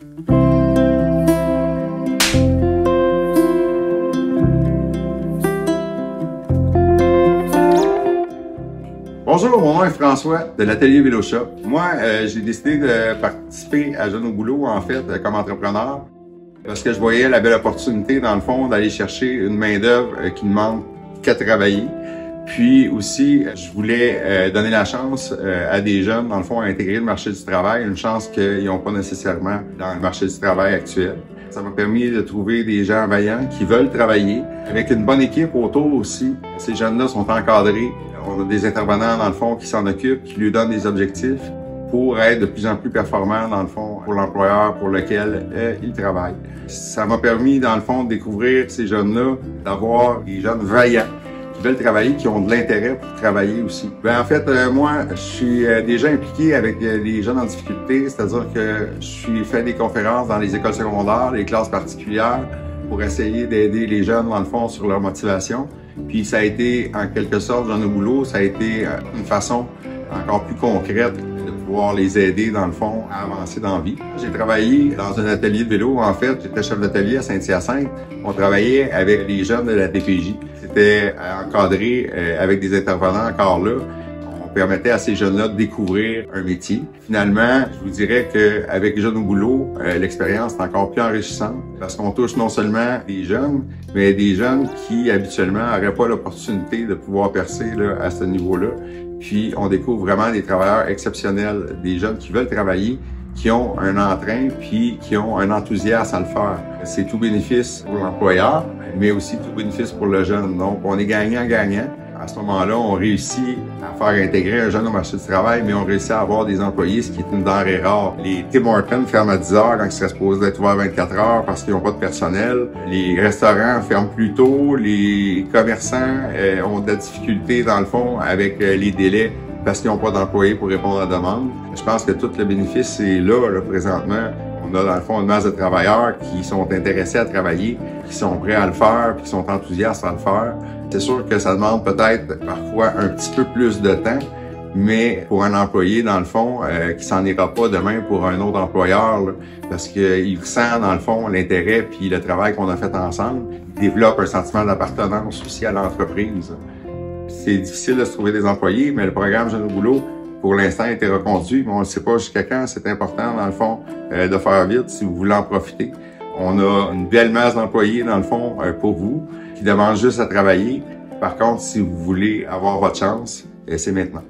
Bonjour, mon nom est François de l'Atelier Vélo Shop. Moi, j'ai décidé de participer à Jeunes au boulot, en fait, comme entrepreneur, parce que je voyais la belle opportunité, dans le fond, d'aller chercher une main-d'œuvre qui ne demande qu'à travailler. Puis aussi, je voulais donner la chance à des jeunes, dans le fond, à intégrer le marché du travail, une chance qu'ils n'ont pas nécessairement dans le marché du travail actuel. Ça m'a permis de trouver des gens vaillants qui veulent travailler, avec une bonne équipe autour aussi. Ces jeunes-là sont encadrés. On a des intervenants, dans le fond, qui s'en occupent, qui lui donnent des objectifs pour être de plus en plus performants, dans le fond, pour l'employeur pour lequel ils travaillent. Ça m'a permis, dans le fond, de découvrir ces jeunes-là, d'avoir des jeunes vaillants qui veulent travailler, qui ont de l'intérêt pour travailler aussi. En fait, moi, je suis déjà impliqué avec les jeunes en difficulté, c'est-à-dire que je suis fait des conférences dans les écoles secondaires, les classes particulières, pour essayer d'aider les jeunes, dans le fond, sur leur motivation. Puis ça a été, en quelque sorte, Jeunes au boulot, ça a été une façon encore plus concrète de pouvoir les aider, dans le fond, à avancer dans la vie. J'ai travaillé dans un atelier de vélo. En fait, j'étais chef d'atelier à Saint-Hyacinthe. On travaillait avec les jeunes de la DPJ. C'était encadré avec des intervenants encore là. On permettait à ces jeunes-là de découvrir un métier. Finalement, je vous dirais qu'avec Jeunes au boulot, l'expérience est encore plus enrichissante parce qu'on touche non seulement des jeunes, mais des jeunes qui, habituellement, n'auraient pas l'opportunité de pouvoir percer là, à ce niveau-là. Puis, on découvre vraiment des travailleurs exceptionnels, des jeunes qui veulent travailler, qui ont un entrain, puis qui ont un enthousiasme à le faire. C'est tout bénéfice pour l'employeur, mais aussi tout bénéfice pour le jeune. Donc, on est gagnant-gagnant. À ce moment-là, on réussit à faire intégrer un jeune au marché du travail, mais on réussit à avoir des employés, ce qui est une denrée rare. Les Tim Hortons ferment à 10 heures quand ils seraient supposés être ouverts 24 heures parce qu'ils n'ont pas de personnel. Les restaurants ferment plus tôt. Les commerçants ont de la difficulté, dans le fond, avec les délais parce qu'ils n'ont pas d'employés pour répondre à la demande. Je pense que tout le bénéfice est là présentement. On a dans le fond une masse de travailleurs qui sont intéressés à travailler, qui sont prêts à le faire, puis qui sont enthousiastes à le faire. C'est sûr que ça demande peut-être parfois un petit peu plus de temps, mais pour un employé, dans le fond, qui s'en ira pas demain pour un autre employeur, là, parce qu'il ressent, dans le fond, l'intérêt puis le travail qu'on a fait ensemble. Il développe un sentiment d'appartenance aussi à l'entreprise. C'est difficile de se trouver des employés, mais le programme Jeunes au boulot, pour l'instant, a été reconduit, mais on ne sait pas jusqu'à quand. C'est important, dans le fond, de faire vite si vous voulez en profiter. On a une belle masse d'employés, dans le fond, pour vous, qui demandent juste à travailler. Par contre, si vous voulez avoir votre chance, c'est maintenant.